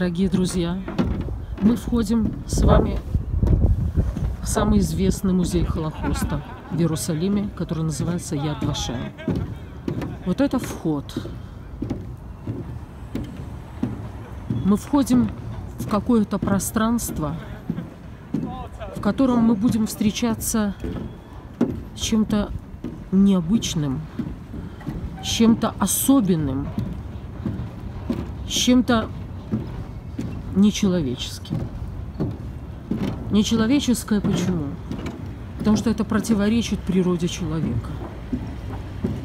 Дорогие друзья, мы входим с вами в самый известный музей Холокоста в Иерусалиме, который называется Яд Вашем. Вот это вход. Мы входим в какое-то пространство, в котором мы будем встречаться с чем-то необычным, с чем-то особенным, с чем-то нечеловеческим. Нечеловеческое почему? Потому что это противоречит природе человека.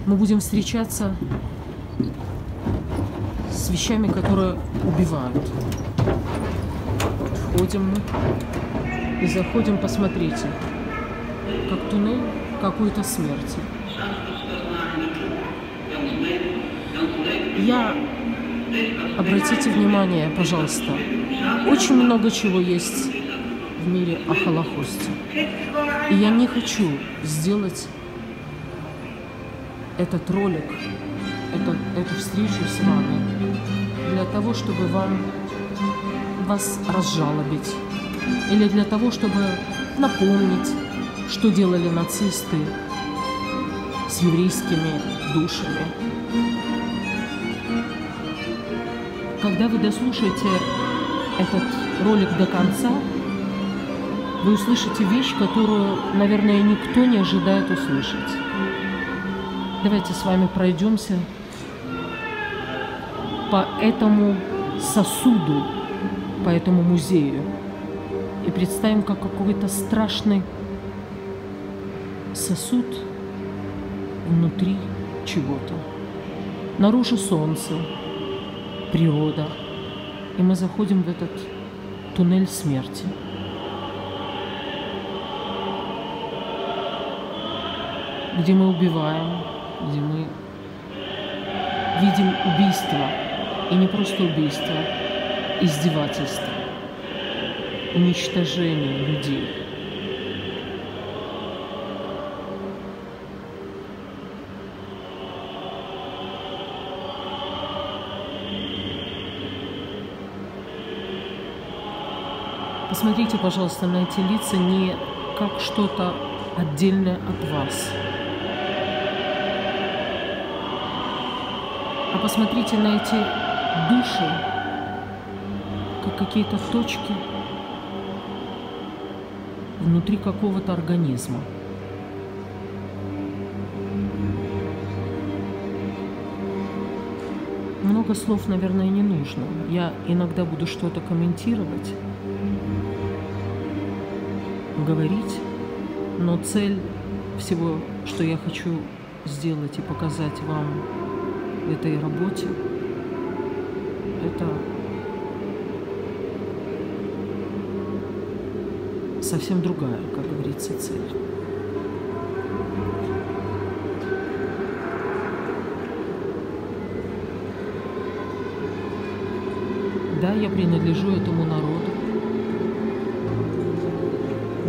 Мы будем встречаться с вещами, которые убивают. Входим мы и заходим, посмотрите, как туннель какой-то смерти. Обратите внимание, пожалуйста, очень много чего есть в мире о Холокосте. И я не хочу сделать этот ролик, эту встречу с вами для того, чтобы вас разжалобить, или для того, чтобы напомнить, что делали нацисты с еврейскими душами. Когда вы дослушаете этот ролик до конца, вы услышите вещь, которую, наверное, никто не ожидает услышать. Давайте с вами пройдемся по этому сосуду, по этому музею и представим, как какой-то страшный сосуд внутри чего-то. Наружу солнце, природа, и мы заходим в этот туннель смерти. Где мы убиваем, где мы видим убийство, и не просто убийство, издевательство, уничтожение людей. Посмотрите, пожалуйста, на эти лица не как что-то отдельное от вас, а посмотрите на эти души, как какие-то точки внутри какого-то организма. Много слов, наверное, не нужно. Я иногда буду что-то комментировать, говорить, но цель всего, что я хочу сделать и показать вам в этой работе, это совсем другая, как говорится, цель. Да, я принадлежу этому народу.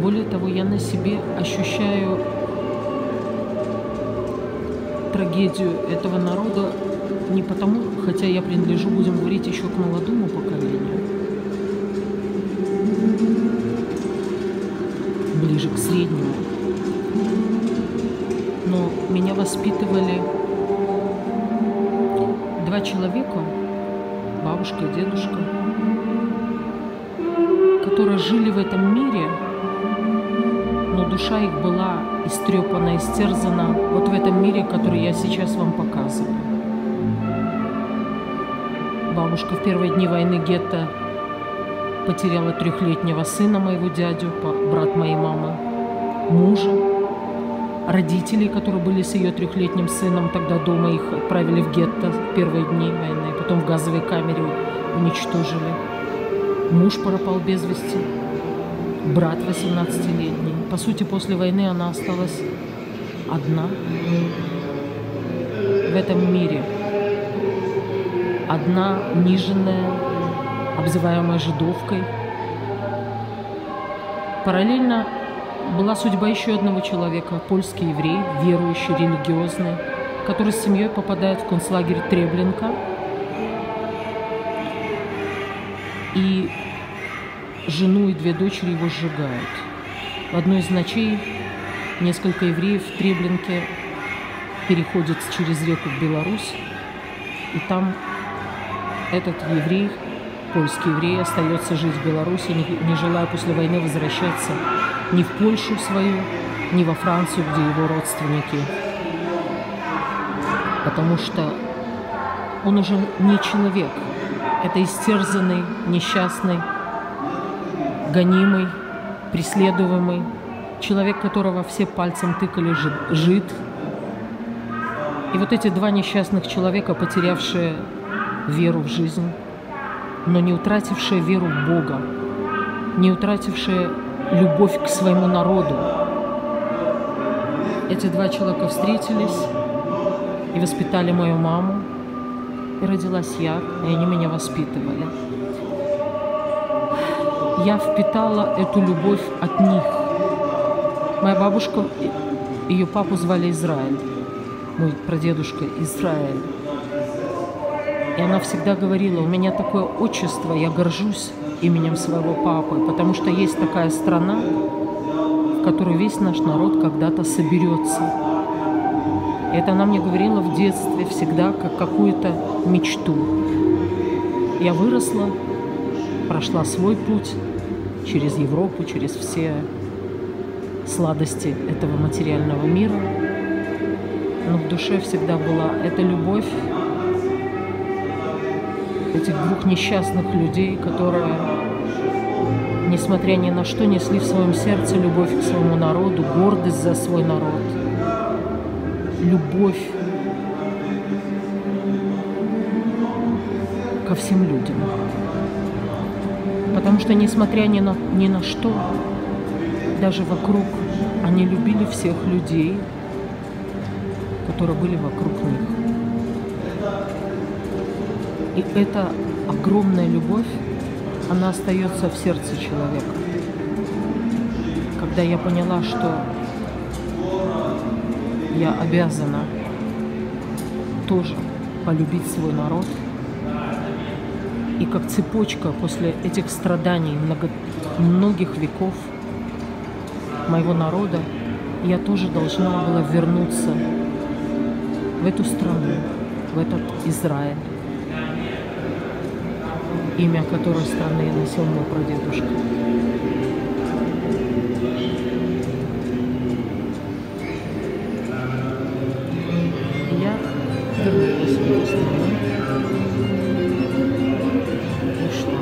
Более того, я на себе ощущаю трагедию этого народа не потому, хотя я принадлежу, будем говорить, еще к молодому поколению, ближе к среднему. Но меня воспитывали два человека, бабушка и дедушка, которые жили в этом мире, но душа их была истрепана, истерзана вот в этом мире, который я сейчас вам показываю. Бабушка в первые дни войны гетто потеряла 3-летнего сына моего дядю, брат моей мамы, мужа, родителей, которые были с ее 3-летним сыном, тогда дома их отправили в гетто в первые дни войны, потом в газовой камере уничтожили. Муж пропал без вести, брат 18-летний. По сути, после войны она осталась одна в этом мире. Одна, униженная, обзываемая жидовкой. Параллельно была судьба еще одного человека, польский еврей, верующий, религиозный, который с семьей попадает в концлагерь Треблинка и жену и 2 дочери его сжигают. В одной из ночей несколько евреев в Треблинке переходят через реку в Беларусь, и там этот еврей, польский еврей, остается жить в Беларуси, не желая после войны возвращаться ни в Польшу свою, ни во Францию, где его родственники. Потому что он уже не человек. Это истерзанный, несчастный, гонимый, преследуемый, человек, которого все пальцем тыкали, жид. И вот эти 2 несчастных человека, потерявшие веру в жизнь, но не утратившие веру в Бога, не утратившие любовь к своему народу. Эти 2 человека встретились и воспитали мою маму, и родилась я, и они меня воспитывали. Я впитала эту любовь от них. Моя бабушка, ее папу звали Израиль, мой прадедушка Израиль. И она всегда говорила: у меня такое отчество, я горжусь именем своего папы, потому что есть такая страна, в которой весь наш народ когда-то соберется. И это она мне говорила в детстве всегда как какую-то мечту. Я выросла, прошла свой путь через Европу, через все сладости этого материального мира. Но в душе всегда была эта любовь этих 2 несчастных людей, которые, несмотря ни на что, несли в своем сердце любовь к своему народу, гордость за свой народ, любовь ко всем людям. Потому что, несмотря ни на что, даже вокруг, они любили всех людей, которые были вокруг них. И эта огромная любовь, она остается в сердце человека. Когда я поняла, что я обязана тоже полюбить свой народ, и как цепочка после этих страданий многих веков моего народа, я тоже должна была вернуться в эту страну, в этот Израиль, имя которой страны носил мой прадедушка. Я вернулась в эту страну и шла.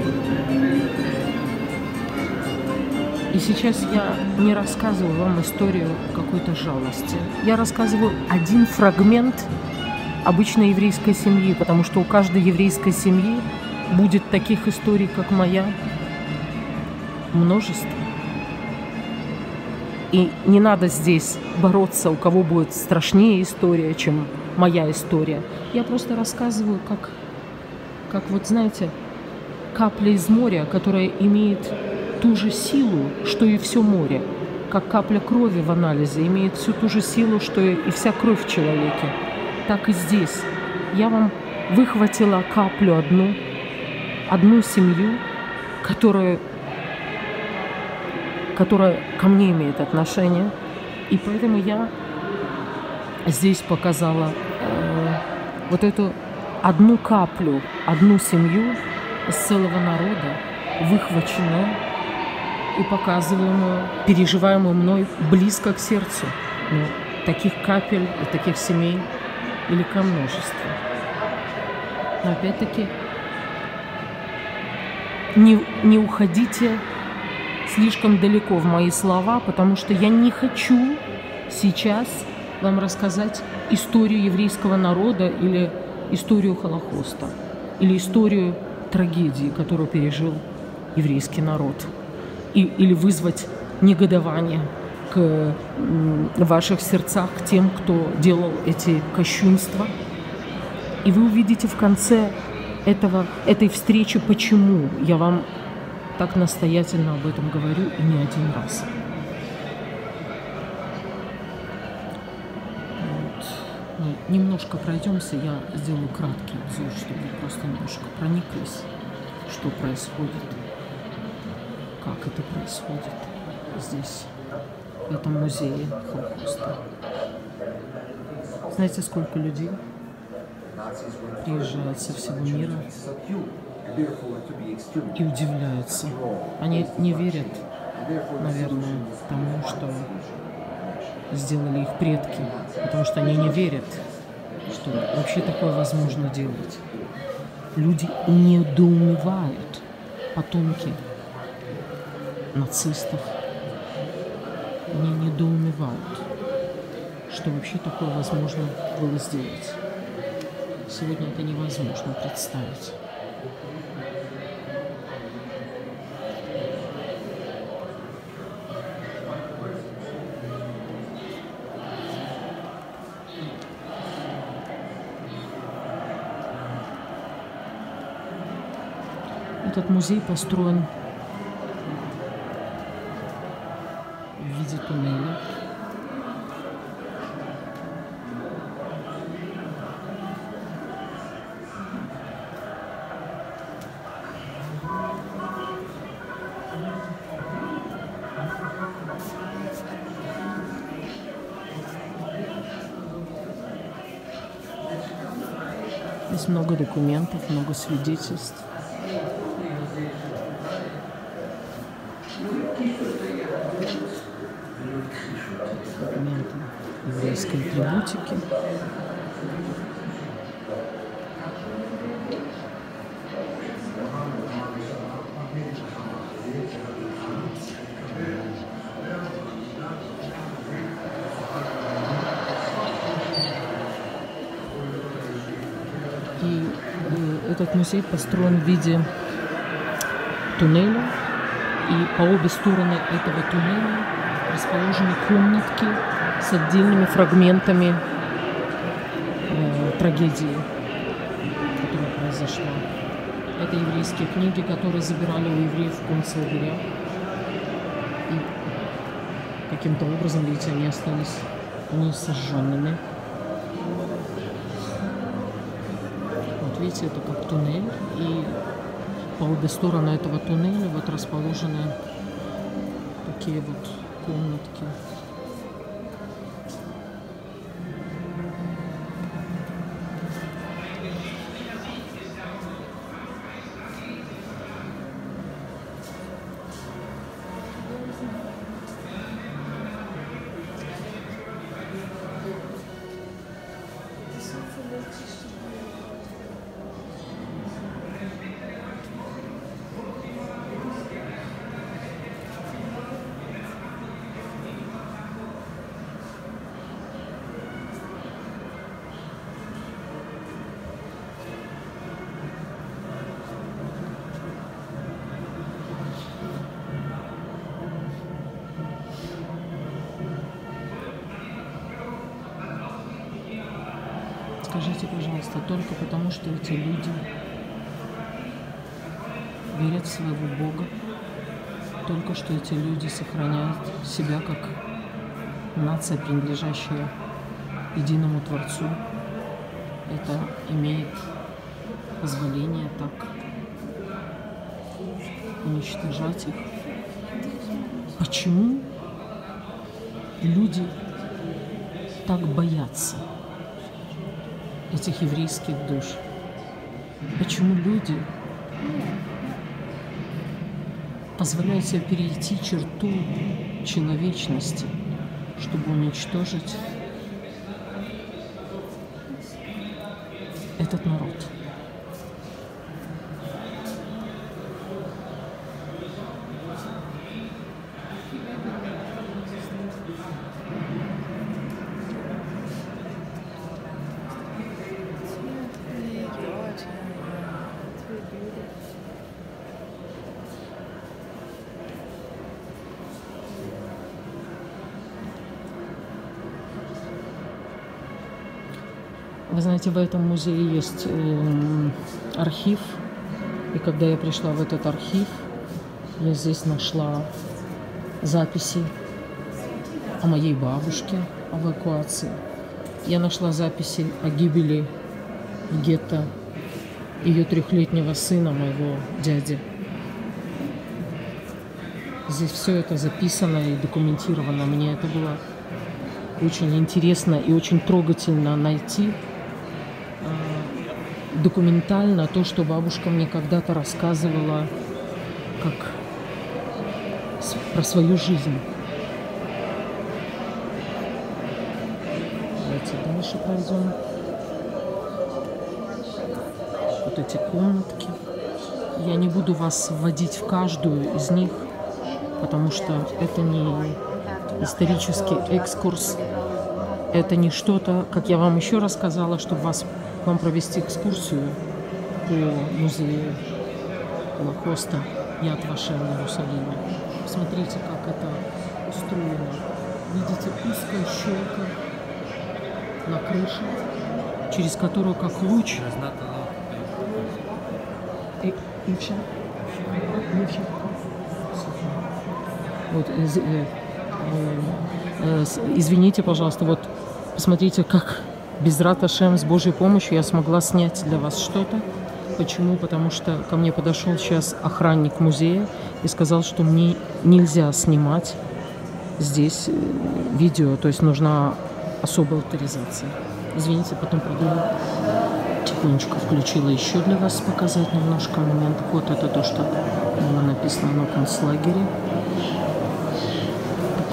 И сейчас я не рассказываю вам историю какой-то жалости. Я рассказываю один фрагмент обычной еврейской семьи, потому что у каждой еврейской семьи будет таких историй, как моя, множество. И не надо здесь бороться, у кого будет страшнее история, чем моя история. Я просто рассказываю, как вот, знаете, капля из моря, которая имеет ту же силу, что и все море. Как капля крови в анализе имеет всю ту же силу, что и вся кровь в человеке. Так и здесь. Я вам выхватила каплю одну семью, которая ко мне имеет отношение. И поэтому я здесь показала вот эту одну каплю, одну семью из целого народа, выхваченную и показываемую, переживаемую мной близко к сердцу. Но таких капель и таких семей великое множество. Но опять-таки не уходите слишком далеко в мои слова, потому что я не хочу сейчас вам рассказать историю еврейского народа или историю Холокоста, или историю трагедии, которую пережил еврейский народ, или вызвать негодование в ваших сердцах к тем, кто делал эти кощунства. И вы увидите в конце этой встречи, почему я вам так настоятельно об этом говорю и не один раз. Вот. Ну, немножко пройдемся, я сделаю краткий обзор, чтобы вы просто немножко прониклись что происходит, как это происходит здесь, в этом музее Холокоста. Знаете, сколько людей приезжают со всего мира и удивляются. Они не верят, наверное, тому, что сделали их предки, потому что они не верят, что вообще такое возможно делать. Люди недоумевают, потомки нацистов, они недоумевают, что вообще такое возможно было сделать. Сегодня это невозможно представить. Этот музей построен в виде туннеля. Здесь много документов, много свидетельств. Документы еврейской атрибутики. И этот музей построен в виде туннеля, и по обе стороны этого туннеля расположены комнатки с отдельными фрагментами трагедии, которая произошла. Это еврейские книги, которые забирали у евреев в концлагерях. И каким-то образом, видите, они остались не сожженными. Вот видите, это как туннель, и по обе стороны этого туннеля вот расположены такие вот комнатки. Скажите, пожалуйста, только потому, что эти люди верят в своего Бога, только что эти люди сохраняют себя как нация, принадлежащая единому Творцу, это имеет позволение так уничтожать их? Почему люди так боятся этих еврейских душ? Почему люди позволяют себе перейти черту человечности, чтобы уничтожить этот народ? Вы знаете, в этом музее есть архив, и когда я пришла в этот архив, я здесь нашла записи о моей бабушке, о эвакуации. Я нашла записи о гибели гетто ее трехлетнего сына, моего дяди. Здесь все это записано и документировано. Мне это было очень интересно и очень трогательно найти документально то, что бабушка мне когда-то рассказывала как про свою жизнь. Давайте дальше пройдем. Вот эти комнатки. Я не буду вас вводить в каждую из них, потому что это не исторический экскурс. Это не что-то, как я вам еще рассказала, чтобы вам провести экскурсию по музею Холокоста Яд Вашем в Иерусалиме. Посмотрите, как это устроено. Видите, узкая щелка на крыше, через которую как луч. Вот, извините, пожалуйста, вот посмотрите, как без Раташем, с Божьей помощью я смогла снять для вас что-то. Почему? Потому что ко мне подошел сейчас охранник музея и сказал, что мне нельзя снимать здесь видео, то есть нужна особая авторизация. Извините, потом продолжу. Тихонечко включила еще для вас показать немножко момент. Вот это то, что было написано на концлагере.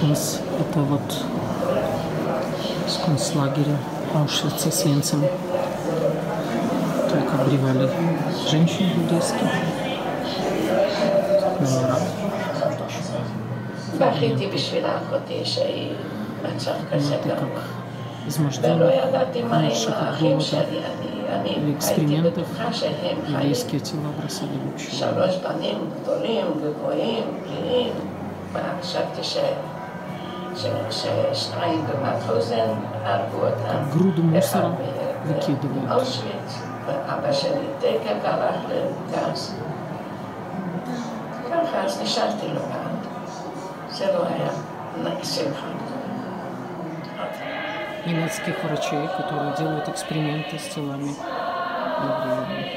Это вот с концлагеря Аушвица с Венцем. Только обревали женщин буддийских. Номера. Вот и как изможденных, умерших от голода или экскрементов, еврейские тела бросали в общую. Груду мусора выкидывают. Немецких врачей, которые делают эксперименты с телами евреев.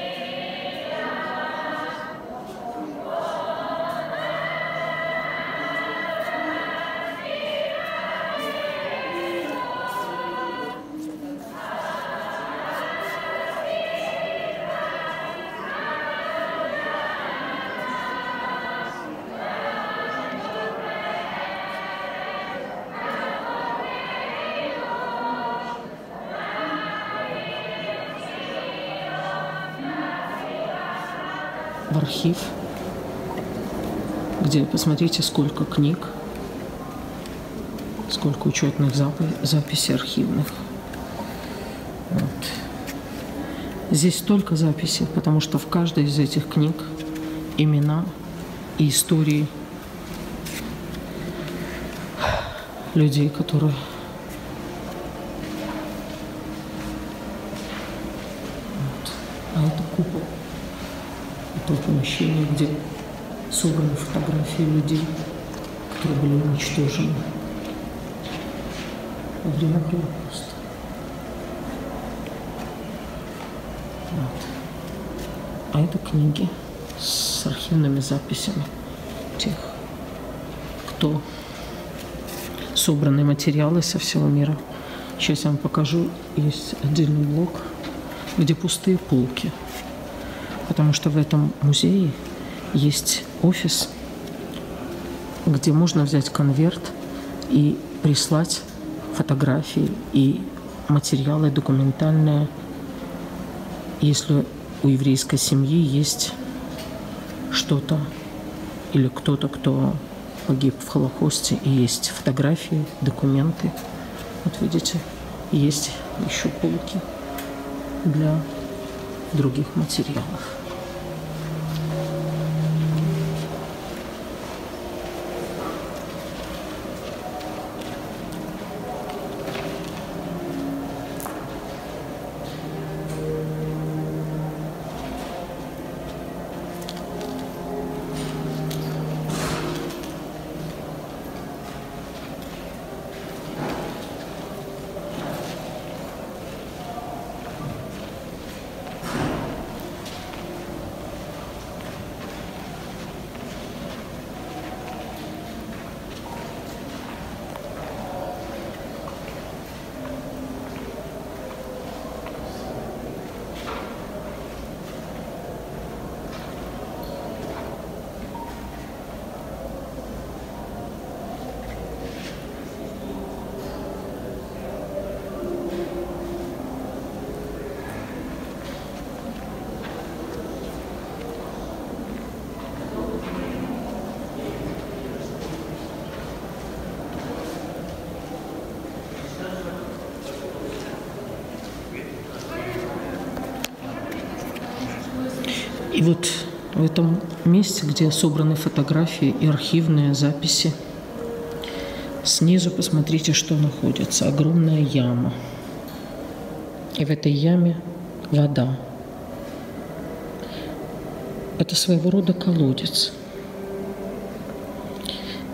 В архив, где, посмотрите, сколько книг, сколько учетных записей архивных. Вот. Здесь столько записей, потому что в каждой из этих книг имена и истории людей, которые вот. А это купол. То помещение, где собраны фотографии людей, которые были уничтожены во время Холокоста. Вот. А это книги с архивными записями тех, кто собранные материалы со всего мира. Сейчас я вам покажу. Есть отдельный блок, где пустые полки. Потому что в этом музее есть офис, где можно взять конверт и прислать фотографии и материалы документальные, если у еврейской семьи есть что-то или кто-то, кто погиб в Холокосте, и есть фотографии, документы. Вот видите, есть еще полки для других материалов. И вот в этом месте, где собраны фотографии и архивные записи, снизу посмотрите, что находится. Огромная яма. И в этой яме вода. Это своего рода колодец.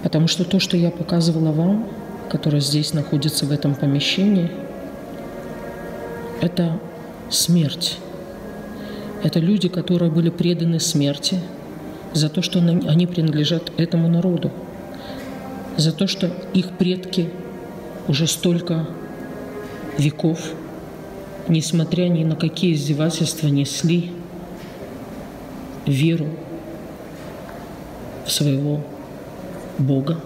Потому что то, что я показывала вам, которое здесь находится в этом помещении, это смерть. Это люди, которые были преданы смерти за то, что они принадлежат этому народу, за то, что их предки уже столько веков, несмотря ни на какие издевательства, несли веру в своего Бога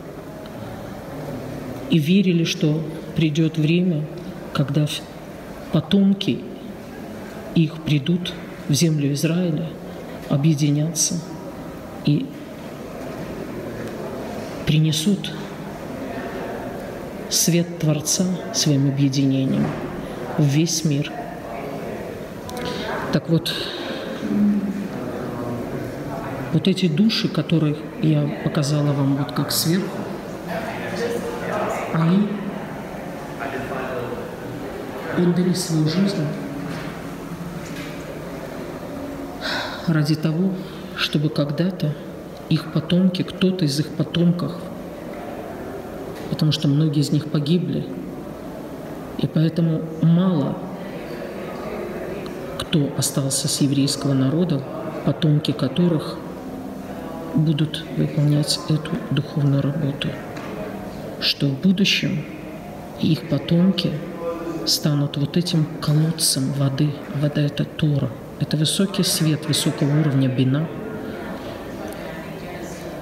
и верили, что придет время, когда потомки их придут в землю Израиля, объединятся и принесут свет Творца своим объединением в весь мир. Так вот, вот эти души, которые я показала вам вот как сверху, они отдали свою жизнь ради того, чтобы когда-то их потомки, кто-то из их потомков, потому что многие из них погибли, и поэтому мало кто остался с еврейского народа, потомки которых будут выполнять эту духовную работу, что в будущем их потомки станут вот этим колодцем воды. Вода — это Тора. Это высокий свет высокого уровня бина,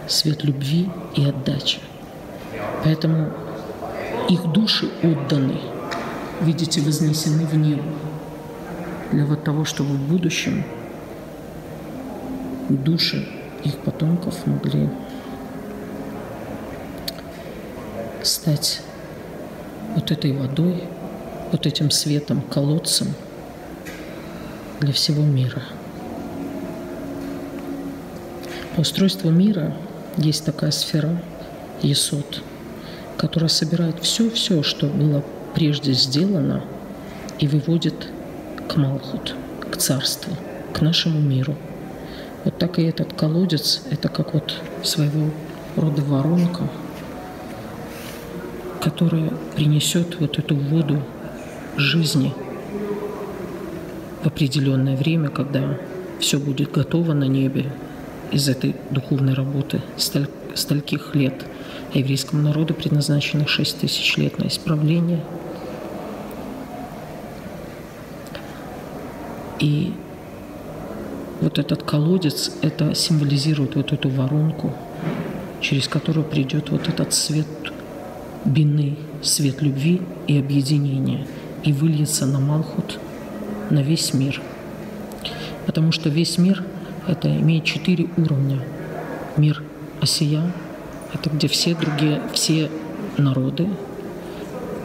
свет любви и отдачи. Поэтому их души отданы, видите, вознесены в небо для вот того, чтобы в будущем души их потомков могли стать вот этой водой, вот этим светом, колодцем для всего мира. По устройству мира есть такая сфера Есод, которая собирает все, что было прежде сделано, и выводит к Малхут, к царству, к нашему миру. Вот так и этот колодец — это как вот своего рода воронка, которая принесет вот эту воду жизни в определенное время, когда все будет готово на небе из этой духовной работы стольких лет. А еврейскому народу предназначено 6000 лет на исправление. И вот этот колодец, это символизирует вот эту воронку, через которую придет вот этот свет бины, свет любви и объединения, и выльется на Малхут, на весь мир. Потому что весь мир — это имеет 4 уровня. Мир Осия — это где все народы.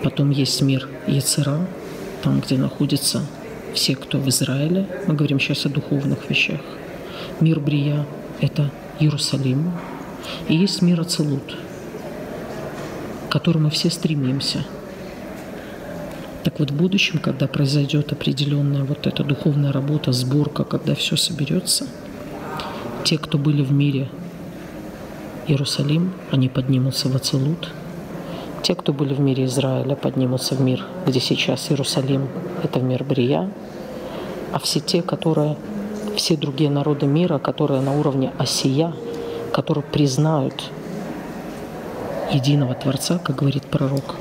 Потом есть мир Ецера, там, где находятся все, кто в Израиле. Мы говорим сейчас о духовных вещах. Мир Брия — это Иерусалим. И есть мир Ацелут, к которому мы все стремимся. Так вот, в будущем, когда произойдет определенная вот эта духовная работа, сборка, когда все соберется, те, кто были в мире Иерусалим, они поднимутся в Ацелут. Те, кто были в мире Израиля, поднимутся в мир, где сейчас Иерусалим, это в мир Брия. А все другие народы мира, которые на уровне Осия, которые признают единого Творца, как говорит пророк,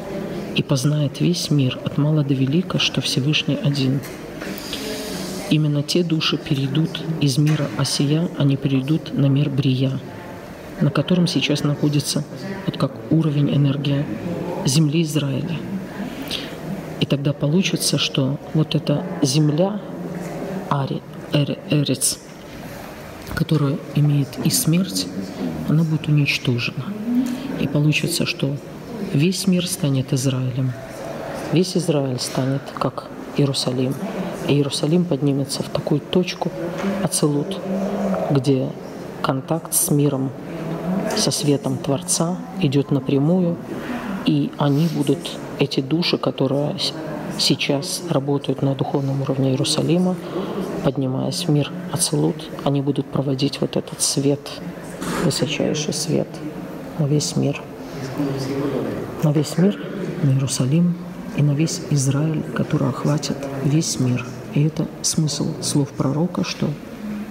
и познает весь мир от мала до велика, что Всевышний один. Именно те души перейдут из мира Осия, они перейдут на мир Брия, на котором сейчас находится вот как уровень энергии земли Израиля. И тогда получится, что вот эта земля Эрец, которая имеет и смерть, она будет уничтожена. И получится, что весь мир станет Израилем. Весь Израиль станет как Иерусалим. И Иерусалим поднимется в такую точку Ацелут, где контакт с миром, со светом Творца идет напрямую, и они будут, эти души, которые сейчас работают на духовном уровне Иерусалима, поднимаясь в мир Ацилут, они будут проводить вот этот свет, высочайший свет на весь мир. На весь мир, на Иерусалим и на весь Израиль, который охватит весь мир. И это смысл слов пророка, что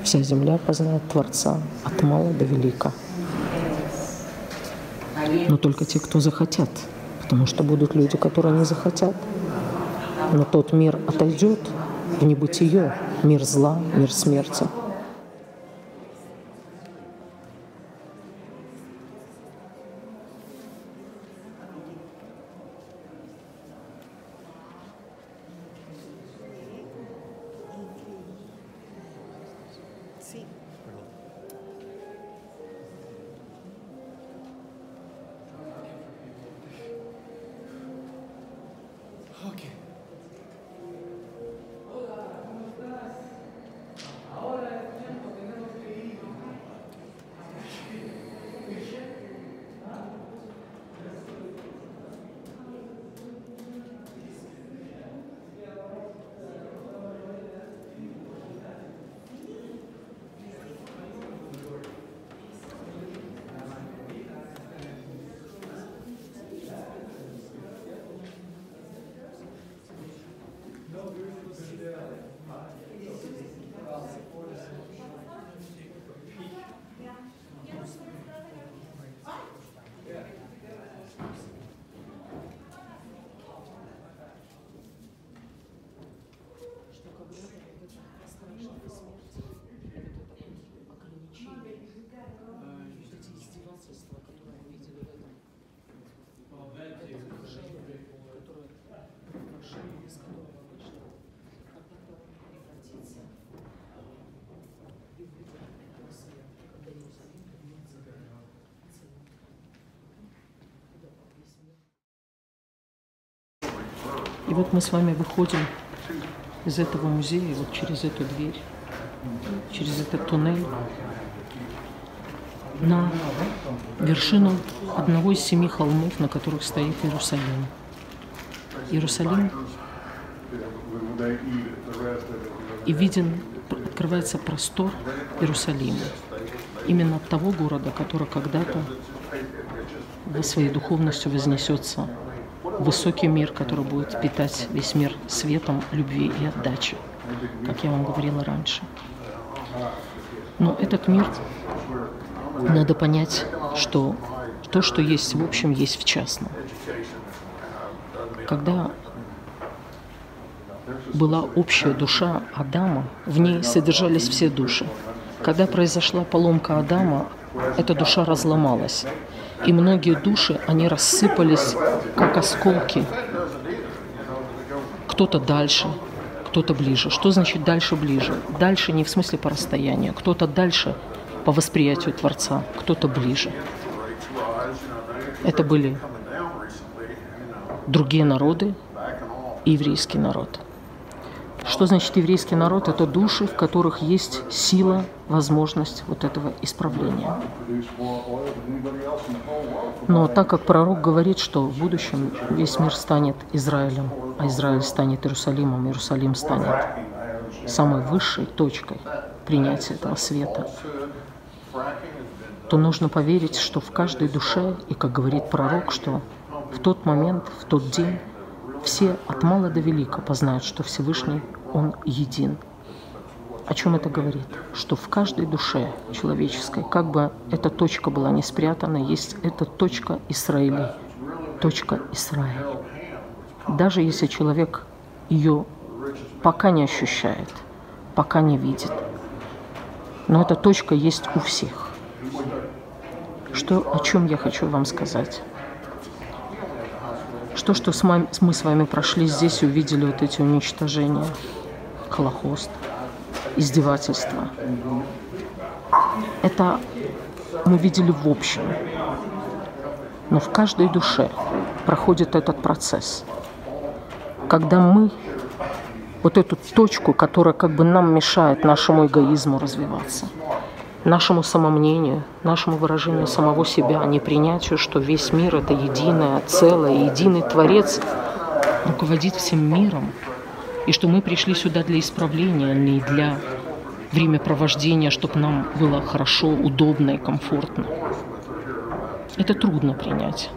вся земля познает Творца от мала до велика. Но только те, кто захотят, потому что будут люди, которые не захотят. Но тот мир отойдет в небытие, мир зла, мир смерти. И вот мы с вами выходим из этого музея, вот через эту дверь, через этот туннель, на вершину одного из 7 холмов, на которых стоит Иерусалим. Иерусалим, и виден, открывается простор Иерусалима, именно того города, который когда-то во своей духовностью вознесется в высокий мир, который будет питать весь мир светом, любви и отдачи, как я вам говорила раньше. Но этот мир, надо понять, что то, что есть в общем, есть в частном. Когда была общая душа Адама, в ней содержались все души. Когда произошла поломка Адама, эта душа разломалась. И многие души, они рассыпались, как осколки. Кто-то дальше, кто-то ближе. Что значит дальше, ближе? Дальше не в смысле по расстоянию. Кто-то дальше по восприятию Творца, кто-то ближе. Это были другие народы и еврейский народ. Что значит еврейский народ? Это души, в которых есть сила, возможность вот этого исправления. Но так как пророк говорит, что в будущем весь мир станет Израилем, а Израиль станет Иерусалимом, Иерусалим станет самой высшей точкой принятия этого света, то нужно поверить, что в каждой душе, и как говорит пророк, что в тот момент, в тот день, все от мала до велика познают, что Всевышний, Он един. О чем это говорит? Что в каждой душе человеческой, как бы эта точка была не спрятана, есть эта точка Исраиля, точка Израиль. Даже если человек ее пока не ощущает, пока не видит, но эта точка есть у всех. О чем я хочу вам сказать? Что мы с вами прошли здесь и увидели вот эти уничтожения, Холокост, издевательства. Это мы видели в общем. Но в каждой душе проходит этот процесс. Когда мы вот эту точку, которая как бы нам мешает нашему эгоизму развиваться, нашему самомнению, нашему выражению самого себя, а не принятию, что весь мир — это единое целое, единый Творец руководит всем миром, и что мы пришли сюда для исправления, а не для времяпровождения, чтобы нам было хорошо, удобно и комфортно. Это трудно принять.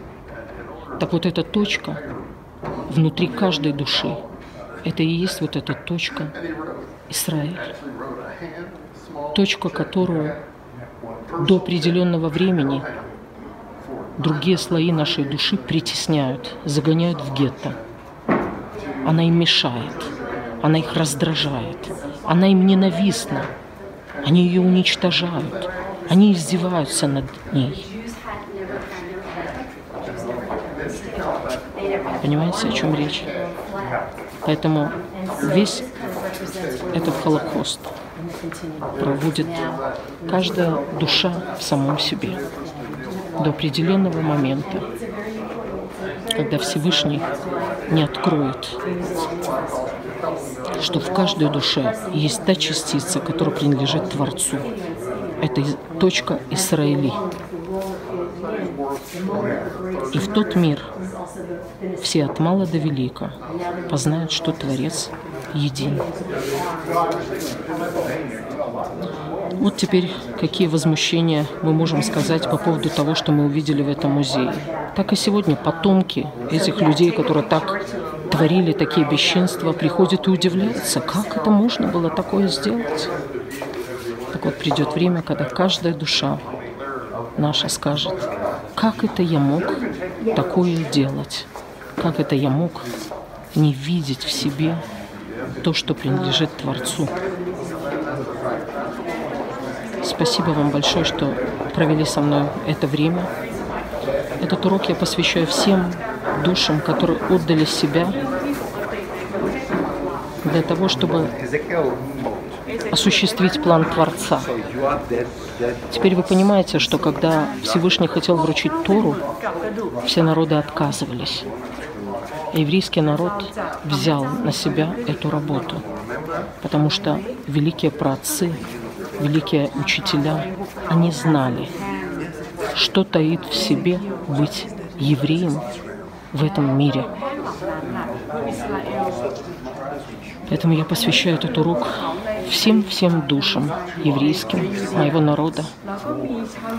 Так вот эта точка внутри каждой души, это и есть вот эта точка Израиль. Точка, которую до определенного времени другие слои нашей души притесняют, загоняют в гетто. Она им мешает, она их раздражает, она им ненавистна, они ее уничтожают, они издеваются над ней. Понимаете, о чем речь? Поэтому весь этот Холокост проводит каждая душа в самом себе до определенного момента, когда Всевышний не откроет, что в каждой душе есть та частица, которая принадлежит Творцу. Это точка Исраили. И в тот мир все от мала до велика познают, что Творец един. Вот теперь какие возмущения мы можем сказать по поводу того, что мы увидели в этом музее. Так и сегодня потомки этих людей, которые так творили такие бесчинства, приходят и удивляются, как это можно было такое сделать. Так вот, придет время, когда каждая душа наша скажет: как это я мог такое делать? Как это я мог не видеть в себе то, что принадлежит Творцу? Спасибо вам большое, что провели со мной это время. Этот урок я посвящаю всем душам, которые отдали себя для того, чтобы осуществить план Творца. Теперь вы понимаете, что когда Всевышний хотел вручить Тору, все народы отказывались. Еврейский народ взял на себя эту работу, потому что великие праотцы, великие учителя, они знали, что таит в себе быть евреем в этом мире. Поэтому я посвящаю этот урок всем душам еврейским моего народа,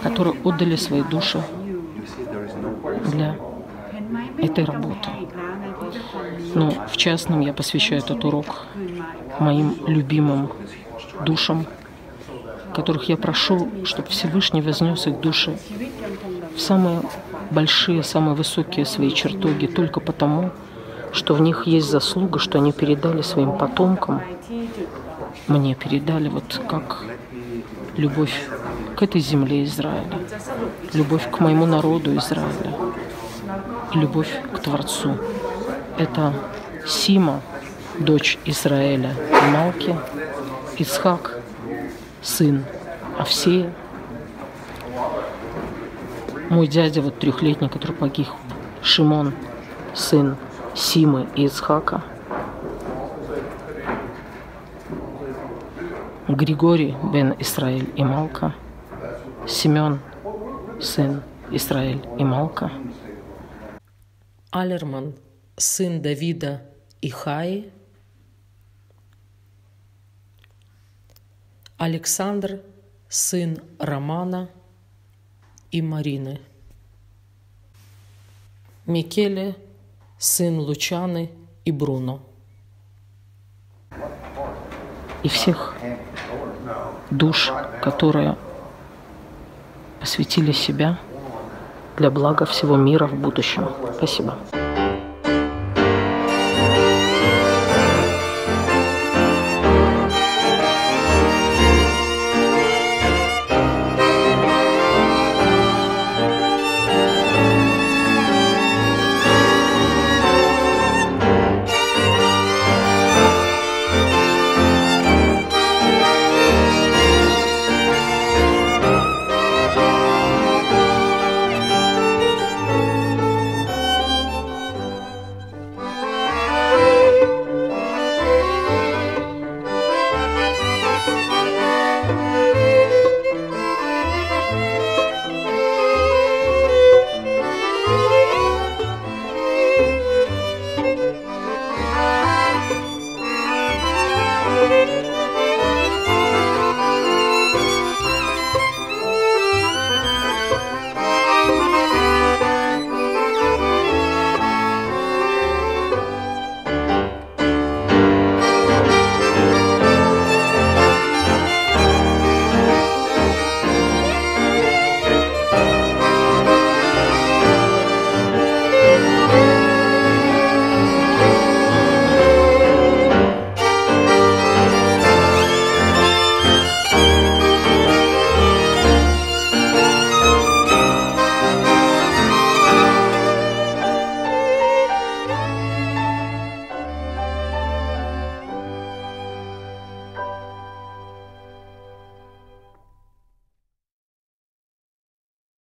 которые отдали свои души для этой работы. Но в частном я посвящаю этот урок моим любимым душам, которых я прошу, чтобы Всевышний вознес их души в самые большие, самые высокие свои чертоги, только потому, что в них есть заслуга, что они передали своим потомкам, мне передали вот как любовь к этой земле Израиля, любовь к моему народу Израиля, любовь к Творцу. Это Сима, дочь Израиля и Малки, Ицхак, сын Авсея, мой дядя, вот 3-летний, который погиб, Шимон, сын Симы и Ицхака, Григорий, бен Исраэль и Малка, Семен, сын Исраэль и Малка, Алерман, сын Давида и Хаи, Александр, сын Романа и Марины, Микеле, сын Лучаны и Бруно. И всех душ, которые посвятили себя для блага всего мира в будущем. Спасибо.